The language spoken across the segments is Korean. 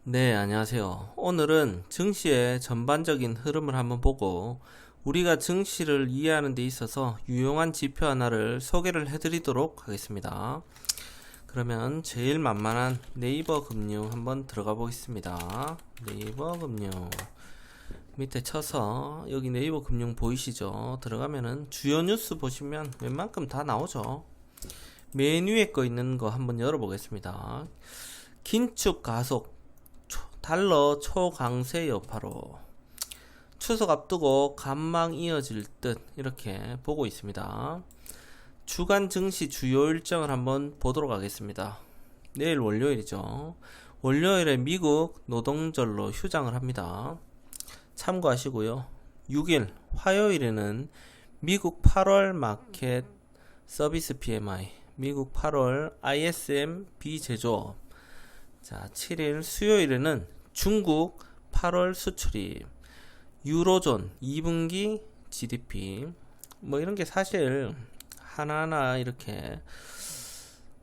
네, 안녕하세요. 오늘은 증시의 전반적인 흐름을 한번 보고 우리가 증시를 이해하는 데 있어서 유용한 지표 하나를 소개를 해드리도록 하겠습니다. 그러면 제일 만만한 네이버 금융 한번 들어가 보겠습니다. 네이버 금융 밑에 쳐서 여기 네이버 금융 보이시죠? 들어가면은 주요 뉴스 보시면 웬만큼 다 나오죠. 메뉴에 거 있는 거 한번 열어보겠습니다. 긴축 가속 달러 초강세 여파로 추석 앞두고 간망 이어질 듯 이렇게 보고 있습니다. 주간 증시 주요 일정을 한번 보도록 하겠습니다. 내일 월요일이죠. 월요일에 미국 노동절로 휴장을 합니다. 참고하시고요. 6일 화요일에는 미국 8월 마켓 서비스 PMI, 미국 8월 ISM 비제조업, 자, 7일 수요일에는 중국 8월 수출입, 유로존 2분기 GDP, 뭐 이런 게 사실 하나하나 이렇게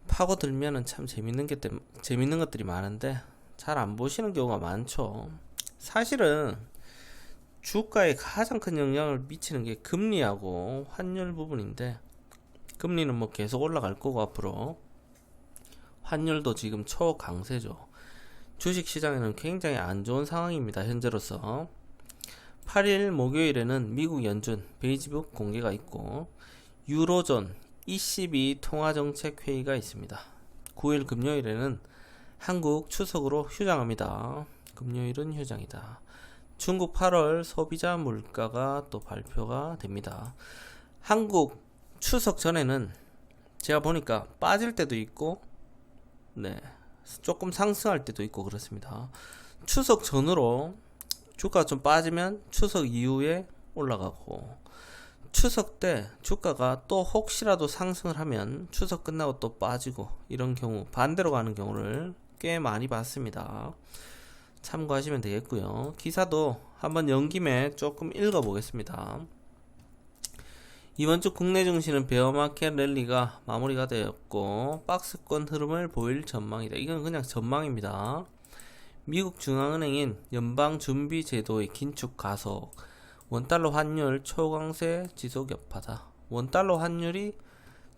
파고들면은 참 재밌는 것들이 많은데 잘 안 보시는 경우가 많죠. 사실은 주가에 가장 큰 영향을 미치는 게 금리하고 환율 부분인데, 금리는 뭐 계속 올라갈 거고 앞으로 환율도 지금 초강세죠. 주식시장에는 굉장히 안 좋은 상황입니다. 현재로서 8일 목요일에는 미국 연준 베이지북 공개가 있고 유로존 ECB 통화정책회의가 있습니다. 9일 금요일에는 한국 추석으로 휴장합니다. 금요일은 휴장이다. 중국 8월 소비자 물가가 또 발표가 됩니다. 한국 추석 전에는 제가 보니까 빠질 때도 있고 네, 조금 상승할 때도 있고 그렇습니다. 추석 전으로 주가가 좀 빠지면 추석 이후에 올라가고, 추석 때 주가가 또 혹시라도 상승을 하면 추석 끝나고 또 빠지고, 이런 경우 반대로 가는 경우를 꽤 많이 봤습니다. 참고하시면 되겠고요. 기사도 한번 연 김에 조금 읽어 보겠습니다. 이번 주 국내 증시는 베어마켓 랠리가 마무리가 되었고 박스권 흐름을 보일 전망이다. 이건 그냥 전망입니다. 미국 중앙은행인 연방준비제도의 긴축 가속, 원달러 환율 초강세 지속 여파다. 원달러 환율이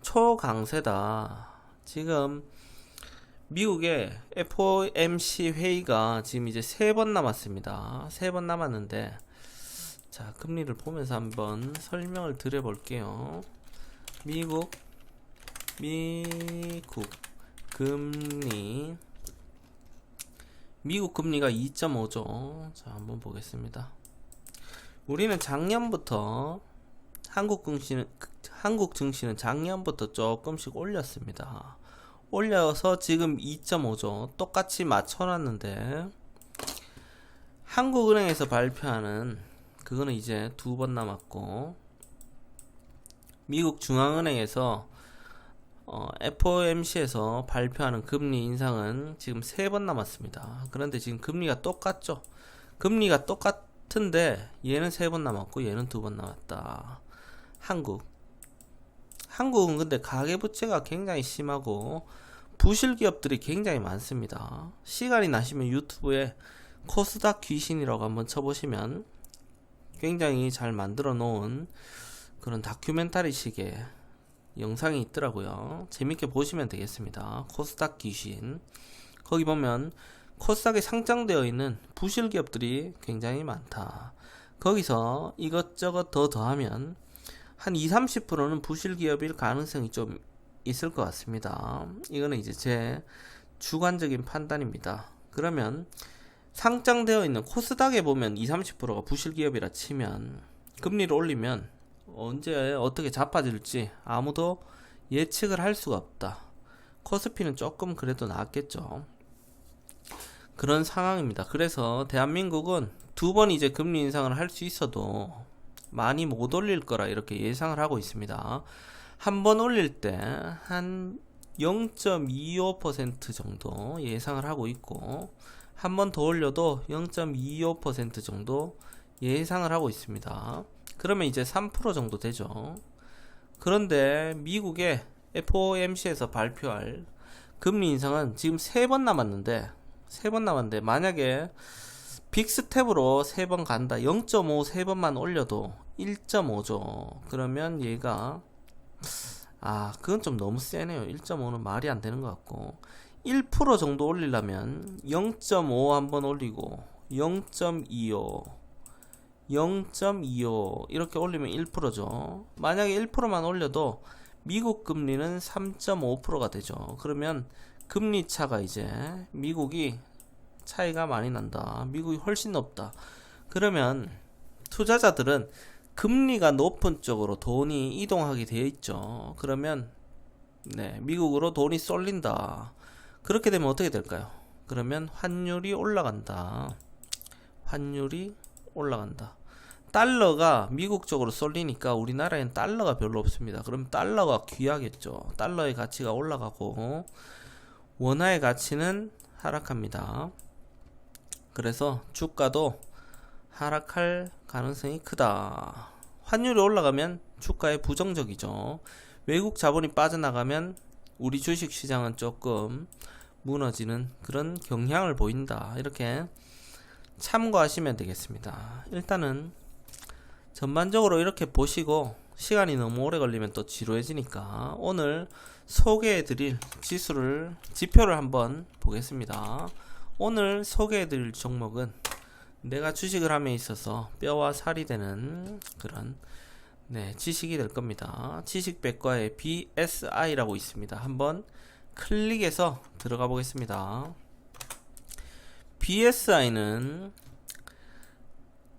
초강세다. 지금 미국의 FOMC 회의가 지금 이제 3번 남았습니다. 3번 남았는데, 자, 금리를 보면서 한번 설명을 드려볼게요. 미국 금리, 미국 금리가 2.5죠. 자, 한번 보겠습니다. 우리는 작년부터 한국 증시는 작년부터 조금씩 올렸습니다. 올려서 지금 2.5죠. 똑같이 맞춰놨는데, 한국은행에서 발표하는 그거는 이제 2번 남았고, 미국 중앙은행에서 FOMC에서 발표하는 금리 인상은 지금 3번 남았습니다. 그런데 지금 금리가 똑같죠. 금리가 똑같은데 얘는 3번 남았고 얘는 2번 남았다. 한국은 근데 가계부채가 굉장히 심하고 부실기업들이 굉장히 많습니다. 시간이 나시면 유튜브에 코스닥 귀신이라고 한번 쳐보시면 굉장히 잘 만들어 놓은 그런 다큐멘터리식의 영상이 있더라고요. 재밌게 보시면 되겠습니다. 코스닥 귀신. 거기 보면 코스닥에 상장되어 있는 부실 기업들이 굉장히 많다. 거기서 이것저것 더 더하면 한 20-30%는 부실 기업일 가능성이 좀 있을 것 같습니다. 이거는 이제 제 주관적인 판단입니다. 그러면 상장되어 있는 코스닥에 보면 20-30%가 부실기업이라 치면 금리를 올리면 언제 어떻게 자빠질지 아무도 예측을 할 수가 없다. 코스피는 조금 그래도 낫겠죠. 그런 상황입니다. 그래서 대한민국은 2번 이제 금리 인상을 할 수 있어도 많이 못 올릴 거라 이렇게 예상을 하고 있습니다. 한 번 올릴 때 한 0.25% 정도 예상을 하고 있고, 한 번 더 올려도 0.25% 정도 예상을 하고 있습니다. 그러면 이제 3% 정도 되죠. 그런데 미국의 FOMC에서 발표할 금리 인상은 지금 3번 남았는데 3번 남았는데 만약에 빅스텝으로 3번 간다. 0.5 3번만 올려도 1.5죠. 그러면 얘가 그건 좀 너무 세네요. 1.5는 말이 안 되는 것 같고 1% 정도 올리려면 0.5 한번 올리고 0.25 0.25 이렇게 올리면 1%죠. 만약에 1%만 올려도 미국 금리는 3.5%가 되죠. 그러면 금리 차가 이제 미국이 차이가 많이 난다. 미국이 훨씬 높다. 그러면 투자자들은 금리가 높은 쪽으로 돈이 이동하게 되어 있죠. 그러면 미국으로 돈이 쏠린다. 그렇게 되면 어떻게 될까요? 그러면 환율이 올라간다. 환율이 올라간다. 달러가 미국 쪽으로 쏠리니까 우리나라엔 달러가 별로 없습니다. 그럼 달러가 귀하겠죠. 달러의 가치가 올라가고 원화의 가치는 하락합니다. 그래서 주가도 하락할 가능성이 크다. 환율이 올라가면 주가에 부정적이죠. 외국 자본이 빠져나가면 우리 주식시장은 조금 무너지는 그런 경향을 보인다. 이렇게 참고하시면 되겠습니다. 일단은 전반적으로 이렇게 보시고 시간이 너무 오래 걸리면 또 지루해지니까 오늘 소개해드릴 지표를 한번 보겠습니다. 오늘 소개해드릴 종목은 내가 주식을 함에 있어서 뼈와 살이 되는 그런 지식이 될 겁니다. 지식백과에 BSI라고 있습니다. 한번 클릭해서 들어가 보겠습니다. BSI는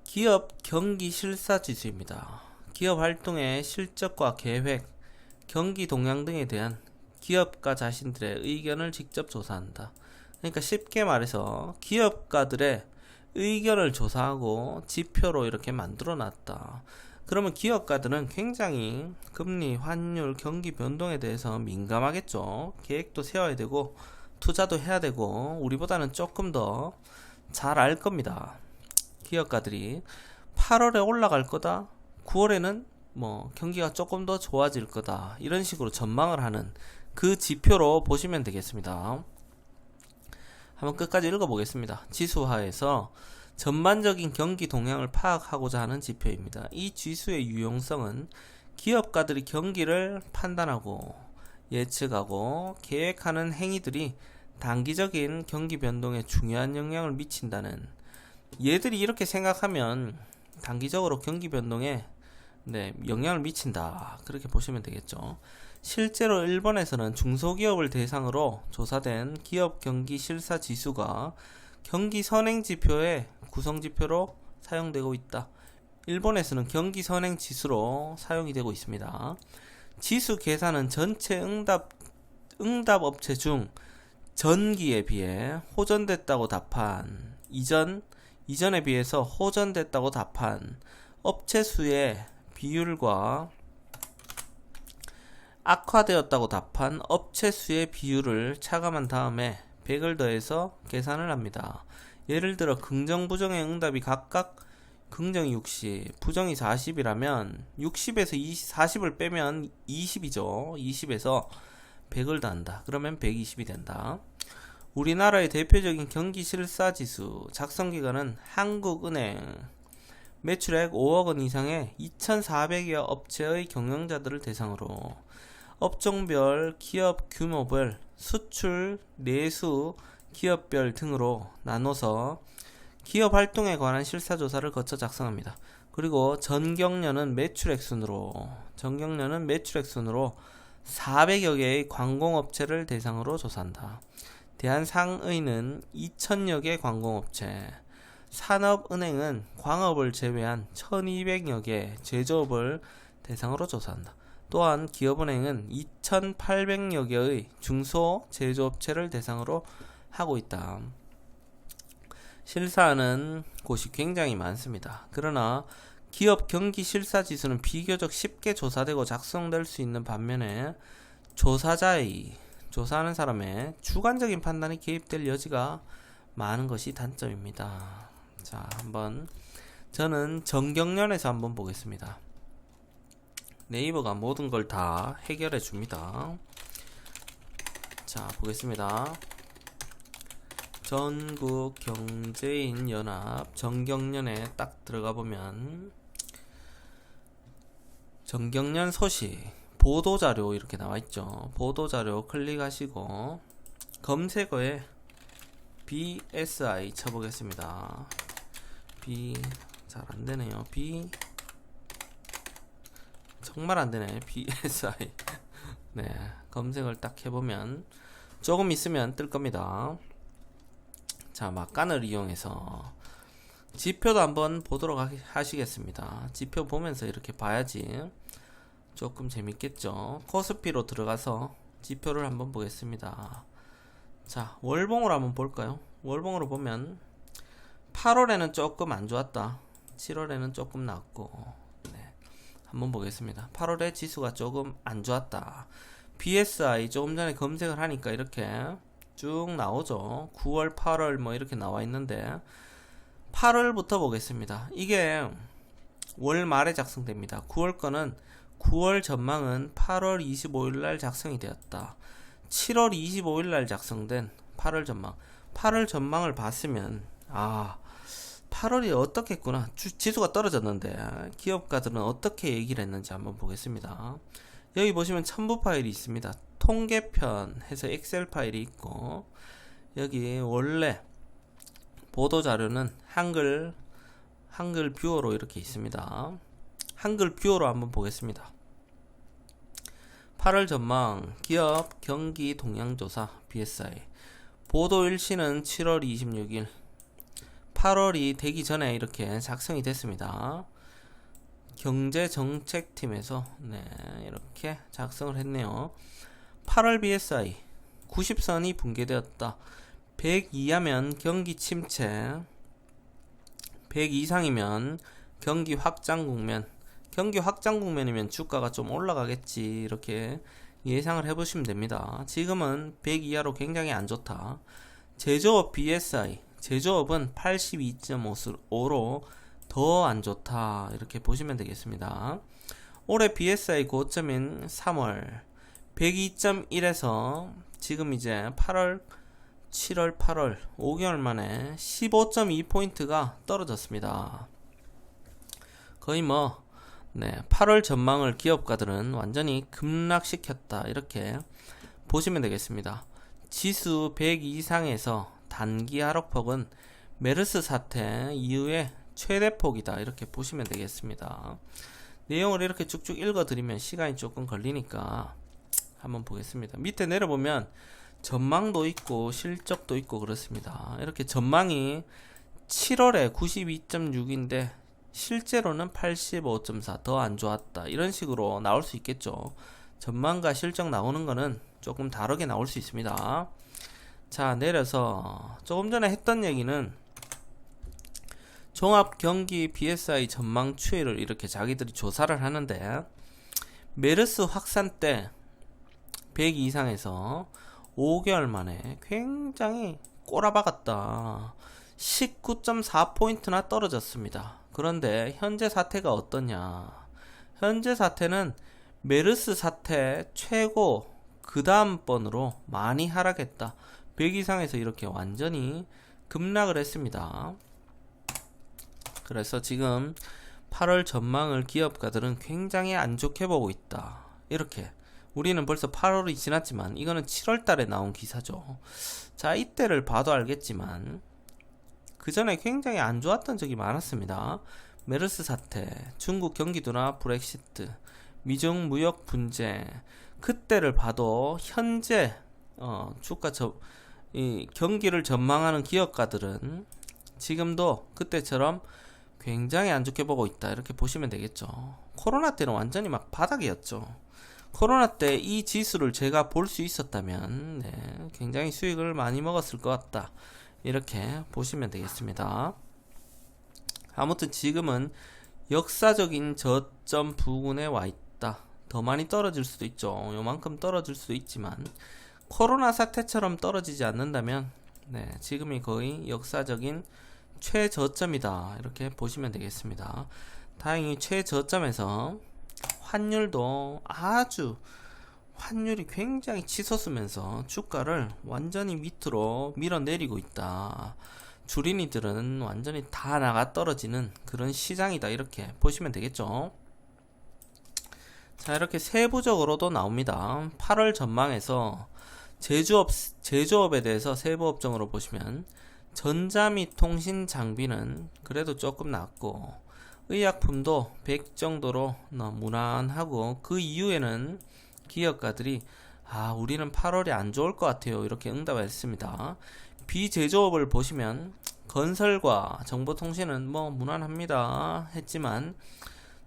기업 경기 실사 지수입니다. 기업 활동의 실적과 계획, 경기 동향 등에 대한 기업가 자신들의 의견을 직접 조사한다. 그러니까 쉽게 말해서 기업가들의 의견을 조사하고 지표로 이렇게 만들어 놨다. 그러면 기업가들은 굉장히 금리, 환율, 경기 변동에 대해서 민감하겠죠. 계획도 세워야 되고 투자도 해야 되고 우리보다는 조금 더 잘 알 겁니다. 기업가들이 8월에 올라갈 거다. 9월에는 경기가 조금 더 좋아질 거다. 이런 식으로 전망을 하는 그 지표로 보시면 되겠습니다. 한번 끝까지 읽어보겠습니다. 지수화에서 전반적인 경기 동향을 파악하고자 하는 지표입니다. 이 지수의 유용성은 기업가들이 경기를 판단하고 예측하고 계획하는 행위들이 단기적인 경기 변동에 중요한 영향을 미친다는, 얘들이 이렇게 생각하면 단기적으로 경기 변동에 영향을 미친다. 그렇게 보시면 되겠죠. 실제로 일본에서는 중소기업을 대상으로 조사된 기업 경기 실사 지수가 경기 선행 지표의 구성 지표로 사용되고 있다. 일본에서는 경기 선행 지수로 사용이 되고 있습니다. 지수 계산은 전체 응답 업체 중 전기에 비해 호전됐다고 답한, 이전에 비해서 호전됐다고 답한 업체 수의 비율과 악화되었다고 답한 업체 수의 비율을 차감한 다음에 100을 더해서 계산을 합니다. 예를 들어 긍정 부정의 응답이 각각 긍정이 60, 부정이 40이라면 60에서 40을 빼면 20이죠. 20에서 100을 더한다. 그러면 120이 된다. 우리나라의 대표적인 경기실사지수 작성기관은 한국은행. 매출액 5억 원 이상의 2,400여 업체의 경영자들을 대상으로 업종별, 기업 규모별, 수출, 내수, 기업별 등으로 나눠서 기업 활동에 관한 실사조사를 거쳐 작성합니다. 그리고 전경련은 매출액 순으로 400여 개의 관공업체를 대상으로 조사한다. 대한상의는 2,000여 개 관공업체, 산업은행은 광업을 제외한 1,200여 개 제조업을 대상으로 조사한다. 또한 기업은행은 2,800여 개의 중소 제조업체를 대상으로 하고 있다. 실사하는 곳이 굉장히 많습니다. 그러나 기업 경기 실사 지수는 비교적 쉽게 조사되고 작성될 수 있는 반면에 조사하는 사람의 주관적인 판단이 개입될 여지가 많은 것이 단점입니다. 자, 저는 전경련에서 한번 보겠습니다. 네이버가 모든 걸 다 해결해 줍니다. 자, 보겠습니다. 전국경제인연합 정경련에 딱 들어가 보면 정경련 소식 보도자료 이렇게 나와있죠. 보도자료 클릭하시고 검색어에 BSI 쳐보겠습니다. 잘 안되네요. 정말 안되네. BSI 네, 검색을 딱 해보면 조금 있으면 뜰 겁니다. 자, 막간을 이용해서 지표도 한번 보도록 하시겠습니다. 지표 보면서 이렇게 봐야지 조금 재밌겠죠. 코스피로 들어가서 지표를 한번 보겠습니다. 자, 월봉으로 한번 볼까요? 월봉으로 보면 8월에는 조금 안 좋았다. 7월에는 조금 나았고, 네, 한번 보겠습니다. 8월에 지수가 조금 안 좋았다. BSI 조금 전에 검색을 하니까 이렇게 쭉 나오죠. 9월, 8월 뭐 이렇게 나와 있는데 8월부터 보겠습니다. 이게 월 말에 작성됩니다. 9월 거는 9월 전망은 8월 25일날 작성이 되었다. 7월 25일날 작성된 8월 전망. 8월 전망을 봤으면 8월이 어떻겠구나. 지수가 떨어졌는데 기업가들은 어떻게 얘기를 했는지 한번 보겠습니다. 여기 보시면 첨부 파일이 있습니다. 통계편 해서 엑셀 파일이 있고, 여기 원래 보도자료는 한글 뷰어로 이렇게 있습니다. 한글 뷰어로 한번 보겠습니다. 8월 전망 기업 경기 동향조사 BSI 보도일시는 7월 26일 8월이 되기 전에 이렇게 작성이 됐습니다. 경제정책팀에서 네, 이렇게 작성을 했네요. 8월 BSI 90선이 붕괴되었다. 100 이하면 경기 침체, 100 이상이면 경기 확장 국면. 경기 확장 국면이면 주가가 좀 올라가겠지, 이렇게 예상을 해보시면 됩니다. 지금은 100 이하로 굉장히 안 좋다. 제조업 BSI 제조업은 82.5로 더 안 좋다, 이렇게 보시면 되겠습니다. 올해 BSI 고점인 3월 102.1에서 지금 이제 8월 7월 8월 5개월 만에 15.2포인트가 떨어졌습니다. 거의 8월 전망을 기업가들은 완전히 급락시켰다, 이렇게 보시면 되겠습니다. 지수 100 이상에서 단기 하락폭은 메르스 사태 이후에 최대폭이다, 이렇게 보시면 되겠습니다. 내용을 이렇게 쭉쭉 읽어드리면 시간이 조금 걸리니까 한번 보겠습니다. 밑에 내려보면 전망도 있고 실적도 있고 그렇습니다. 이렇게 전망이 7월에 92.6인데 실제로는 85.4, 더 안 좋았다, 이런 식으로 나올 수 있겠죠. 전망과 실적 나오는 거는 조금 다르게 나올 수 있습니다. 자, 내려서 조금 전에 했던 얘기는 종합경기 BSI 전망 추이를 이렇게 자기들이 조사를 하는데, 메르스 확산 때 100 이상에서 5개월 만에 굉장히 꼬라박았다. 19.4포인트나 떨어졌습니다. 그런데 현재 사태가 어떠냐? 현재 사태는 메르스 사태 최고 그 다음번으로 많이 하락했다. 100 이상에서 이렇게 완전히 급락을 했습니다. 그래서 지금 8월 전망을 기업가들은 굉장히 안 좋게 보고 있다, 이렇게. 우리는 벌써 8월이 지났지만 이거는 7월 달에 나온 기사죠. 자, 이때를 봐도 알겠지만 그 전에 굉장히 안 좋았던 적이 많았습니다. 메르스 사태, 중국 경기도나 브렉시트, 미중 무역 분쟁, 그때를 봐도 현재 이 경기를 전망하는 기업가들은 지금도 그때처럼 굉장히 안 좋게 보고 있다, 이렇게 보시면 되겠죠. 코로나 때는 완전히 막 바닥이었죠. 코로나 때 이 지수를 제가 볼 수 있었다면 네, 굉장히 수익을 많이 먹었을 것 같다, 이렇게 보시면 되겠습니다. 아무튼 지금은 역사적인 저점 부근에 와 있다. 더 많이 떨어질 수도 있죠. 요만큼 떨어질 수도 있지만 코로나 사태처럼 떨어지지 않는다면 네, 지금이 거의 역사적인 최저점이다, 이렇게 보시면 되겠습니다. 다행히 최저점에서 환율도 아주 환율이 굉장히 치솟으면서 주가를 완전히 밑으로 밀어내리고 있다. 주린이들은 완전히 다 나가 떨어지는 그런 시장이다, 이렇게 보시면 되겠죠. 자, 이렇게 세부적으로도 나옵니다. 8월 전망에서 제조업에 대해서 세부 업종으로 보시면 전자 및 통신 장비는 그래도 조금 낮고, 의약품도 100 정도로 무난하고, 그 이후에는 기업가들이 우리는 8월이 안 좋을 것 같아요, 이렇게 응답했습니다. 비제조업을 보시면 건설과 정보통신은 뭐 무난합니다 했지만,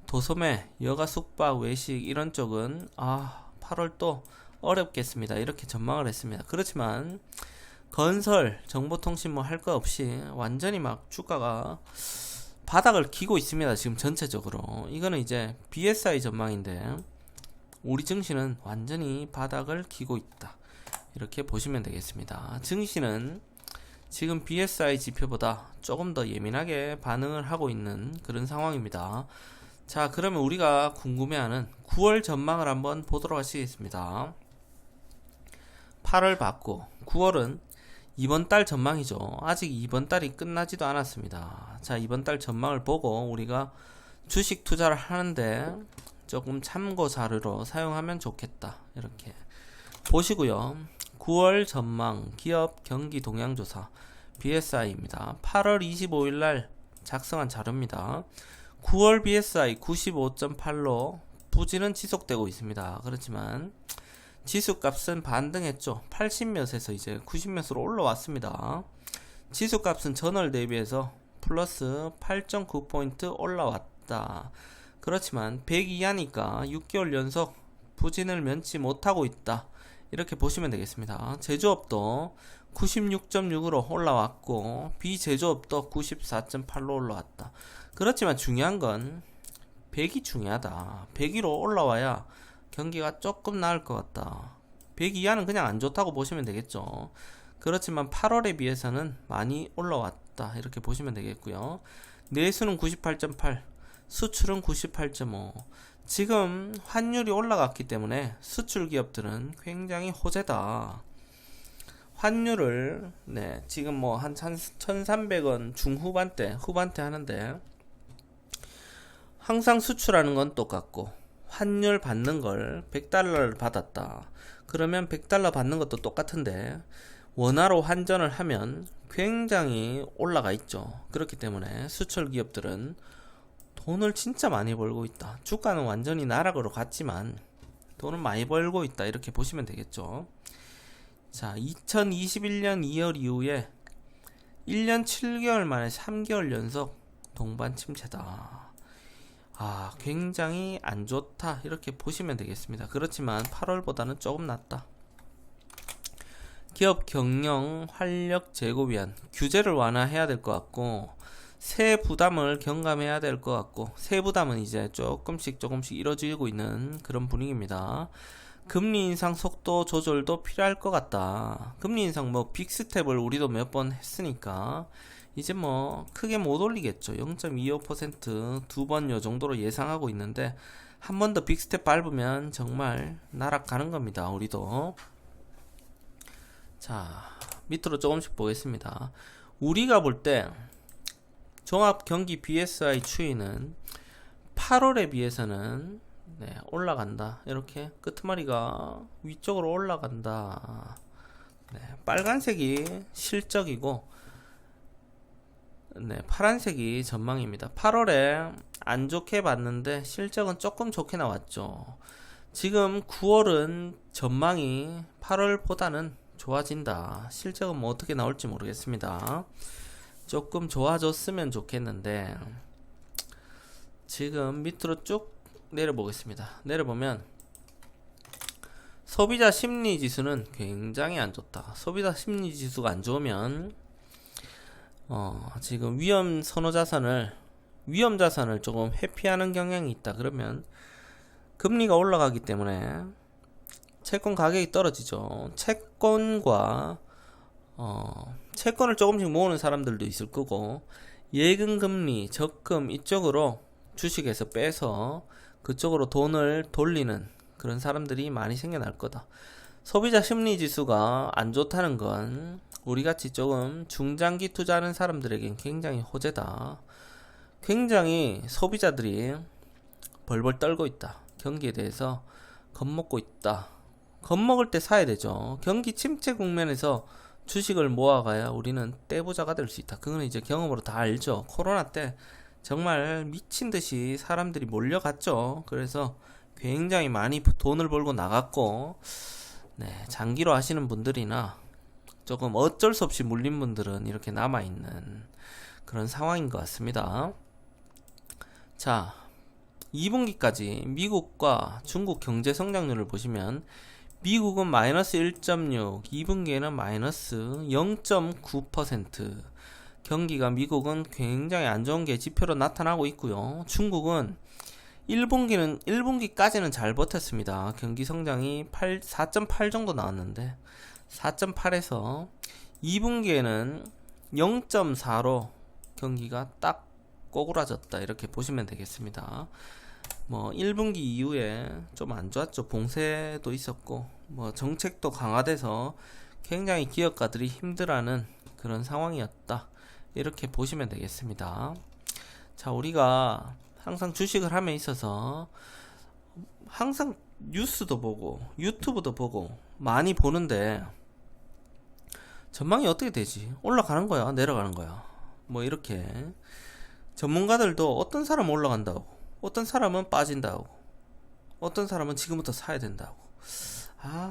도소매, 여가 숙박, 외식 이런 쪽은 8월 또 어렵겠습니다, 이렇게 전망을 했습니다. 그렇지만 건설, 정보통신 뭐 할 거 없이 완전히 막 주가가 바닥을 기고 있습니다, 지금 전체적으로. 이거는 이제 BSI 전망인데 우리 증시는 완전히 바닥을 기고 있다, 이렇게 보시면 되겠습니다. 증시는 지금 BSI 지표보다 조금 더 예민하게 반응을 하고 있는 그런 상황입니다. 자, 그러면 우리가 궁금해하는 9월 전망을 한번 보도록 하시겠습니다. 8월 받고 9월은 이번 달 전망이죠. 아직 이번 달이 끝나지도 않았습니다. 자, 이번 달 전망을 보고 우리가 주식 투자를 하는데 조금 참고 자료로 사용하면 좋겠다, 이렇게 보시고요. 9월 전망 기업 경기 동향조사 BSI입니다. 8월 25일 날 작성한 자료입니다. 9월 BSI 95.8로 부진은 지속되고 있습니다. 그렇지만 지수값은 반등했죠. 80몇에서 이제 90몇으로 올라왔습니다. 지수값은 전월 대비해서 플러스 8.9포인트 올라왔다. 그렇지만 100 이하니까 6개월 연속 부진을 면치 못하고 있다, 이렇게 보시면 되겠습니다. 제조업도 96.6으로 올라왔고, 비제조업도 94.8로 올라왔다. 그렇지만 중요한 건 100이 중요하다. 100위로 올라와야 경기가 조금 나을 것 같다. 100 이하는 그냥 안 좋다고 보시면 되겠죠. 그렇지만 8월에 비해서는 많이 올라왔다, 이렇게 보시면 되겠고요. 내수는 98.8, 수출은 98.5. 지금 환율이 올라갔기 때문에 수출 기업들은 굉장히 호재다. 환율을 지금 뭐 한 1300원 후반대 하는데, 항상 수출하는 건 똑같고 환율 받는 걸 100달러를 받았다. 그러면 100달러 받는 것도 똑같은데 원화로 환전을 하면 굉장히 올라가 있죠. 그렇기 때문에 수출 기업들은 돈을 진짜 많이 벌고 있다. 주가는 완전히 나락으로 갔지만 돈을 많이 벌고 있다, 이렇게 보시면 되겠죠. 자, 2021년 2월 이후에 1년 7개월 만에 3개월 연속 동반 침체다. 굉장히 안 좋다, 이렇게 보시면 되겠습니다. 그렇지만 8월보다는 조금 낫다. 기업 경영 활력 제고 위한 규제를 완화해야 될 것 같고, 세 부담을 경감해야 될 것 같고, 세 부담은 이제 조금씩 이루어지고 있는 그런 분위기입니다. 금리 인상 속도 조절도 필요할 것 같다. 금리 인상 뭐 빅스텝을 우리도 몇 번 했으니까 이제 뭐 크게 못 올리겠죠. 0.25% 두 번 요 정도로 예상하고 있는데, 한 번 더 빅스텝 밟으면 정말 날아가는 겁니다, 우리도. 자, 밑으로 조금씩 보겠습니다. 우리가 볼 때 종합 경기 BSI 추이는 8월에 비해서는 올라간다. 이렇게 끄트머리가 위쪽으로 올라간다. 빨간색이 실적이고, 파란색이 전망입니다. 8월에 안 좋게 봤는데 실적은 조금 좋게 나왔죠. 지금 9월은 전망이 8월보다는 좋아진다. 실적은 뭐 어떻게 나올지 모르겠습니다. 조금 좋아졌으면 좋겠는데, 지금 밑으로 쭉 내려보겠습니다. 내려보면 소비자 심리 지수는 굉장히 안 좋다. 소비자 심리 지수가 안 좋으면 지금 위험 자산을 조금 회피하는 경향이 있다. 그러면 금리가 올라가기 때문에 채권 가격이 떨어지죠. 채권과 채권을 조금씩 모으는 사람들도 있을 거고, 예금 금리, 적금 이쪽으로 주식에서 빼서 그쪽으로 돈을 돌리는 그런 사람들이 많이 생겨날 거다. 소비자 심리 지수가 안 좋다는 건 우리같이 조금 중장기 투자하는 사람들에겐 굉장히 호재다. 굉장히 소비자들이 벌벌 떨고 있다. 경기에 대해서 겁먹고 있다. 겁먹을 때 사야 되죠. 경기 침체 국면에서 주식을 모아가야 우리는 떼부자가 될 수 있다. 그건 이제 경험으로 다 알죠. 코로나 때 정말 미친 듯이 사람들이 몰려갔죠. 그래서 굉장히 많이 돈을 벌고 나갔고, 네, 장기로 하시는 분들이나 조금 어쩔 수 없이 물린 분들은 이렇게 남아있는 그런 상황인 것 같습니다. 자, 2분기까지 미국과 중국 경제 성장률을 보시면 미국은 마이너스 1.6, 2분기에는 마이너스 0.9%. 경기가 미국은 굉장히 안 좋은 게 지표로 나타나고 있고요. 중국은 1분기까지는 잘 버텼습니다. 경기 성장이 4.8 정도 나왔는데 4.8에서 2분기에는 0.4로 경기가 딱 꼬꾸라졌다. 이렇게 보시면 되겠습니다. 1분기 이후에 좀 안 좋았죠. 봉쇄도 있었고, 정책도 강화돼서 굉장히 기업가들이 힘들어하는 그런 상황이었다. 이렇게 보시면 되겠습니다. 자, 우리가 항상 주식을 함에 있어서 항상 뉴스도 보고 유튜브도 보고 많이 보는데 전망이 어떻게 되지? 올라가는 거야? 내려가는 거야? 이렇게 전문가들도 어떤 사람은 올라간다고, 어떤 사람은 빠진다고, 어떤 사람은 지금부터 사야 된다고.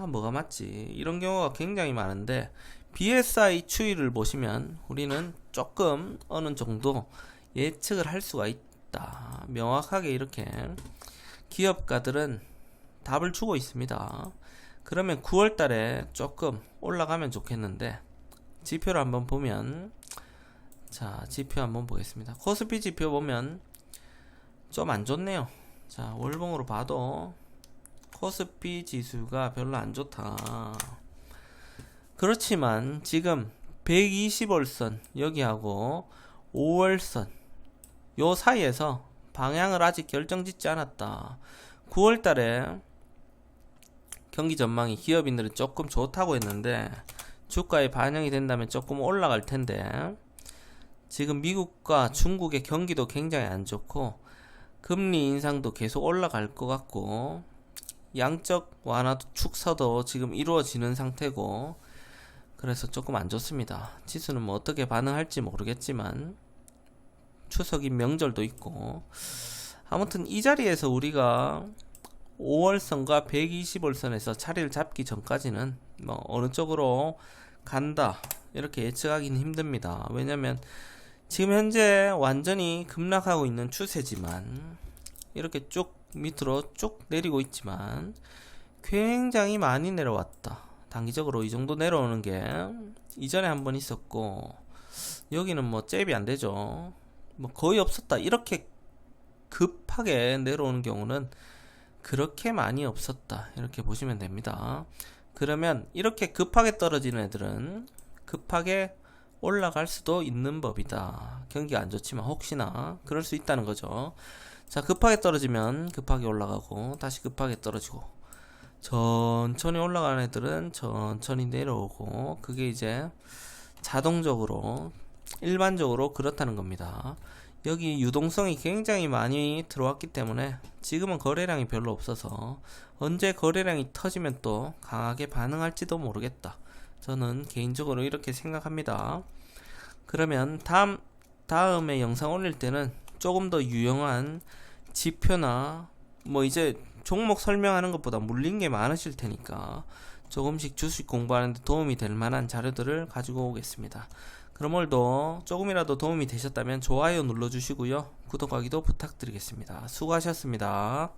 뭐가 맞지? 이런 경우가 굉장히 많은데 BSI 추이를 보시면 우리는 조금 어느 정도 예측을 할 수가 있다. 명확하게 이렇게 기업가들은 답을 주고 있습니다. 그러면 9월 달에 조금 올라가면 좋겠는데 지표를 한번 보면, 자, 지표 한번 보겠습니다. 코스피 지표 보면 좀 안 좋네요. 자, 월봉으로 봐도 코스피 지수가 별로 안 좋다. 그렇지만 지금 120월선 여기하고 5월선 요 사이에서 방향을 아직 결정짓지 않았다. 9월 달에 경기 전망이 기업인들은 조금 좋다고 했는데 주가에 반영이 된다면 조금 올라갈 텐데 지금 미국과 중국의 경기도 굉장히 안 좋고 금리 인상도 계속 올라갈 것 같고 양적 완화도 축소도 지금 이루어지는 상태고, 그래서 조금 안 좋습니다. 지수는 어떻게 반응할지 모르겠지만 추석인 명절도 있고, 아무튼 이 자리에서 우리가 5월선과 120월선에서 자리를 잡기 전까지는 어느 쪽으로 간다 이렇게 예측하기는 힘듭니다. 왜냐면 지금 현재 완전히 급락하고 있는 추세지만 이렇게 쭉 밑으로 쭉 내리고 있지만 굉장히 많이 내려왔다. 단기적으로 이 정도 내려오는 게 이전에 한번 있었고, 여기는 잽이 안 되죠. 거의 없었다. 이렇게 급하게 내려오는 경우는 그렇게 많이 없었다. 이렇게 보시면 됩니다. 그러면 이렇게 급하게 떨어지는 애들은 급하게 올라갈 수도 있는 법이다. 경기가 안 좋지만 혹시나 그럴 수 있다는 거죠. 자, 급하게 떨어지면 급하게 올라가고 다시 급하게 떨어지고, 천천히 올라가는 애들은 천천히 내려오고, 그게 이제 자동적으로 일반적으로 그렇다는 겁니다. 여기 유동성이 굉장히 많이 들어왔기 때문에 지금은 거래량이 별로 없어서 언제 거래량이 터지면 또 강하게 반응할지도 모르겠다. 저는 개인적으로 이렇게 생각합니다. 그러면 다음에 영상 올릴 때는 조금 더 유용한 지표나 이제 종목 설명하는 것보다 물린 게 많으실 테니까 조금씩 주식 공부하는데 도움이 될 만한 자료들을 가지고 오겠습니다. 그럼 오늘도 조금이라도 도움이 되셨다면 좋아요 눌러주시고요. 구독하기도 부탁드리겠습니다. 수고하셨습니다.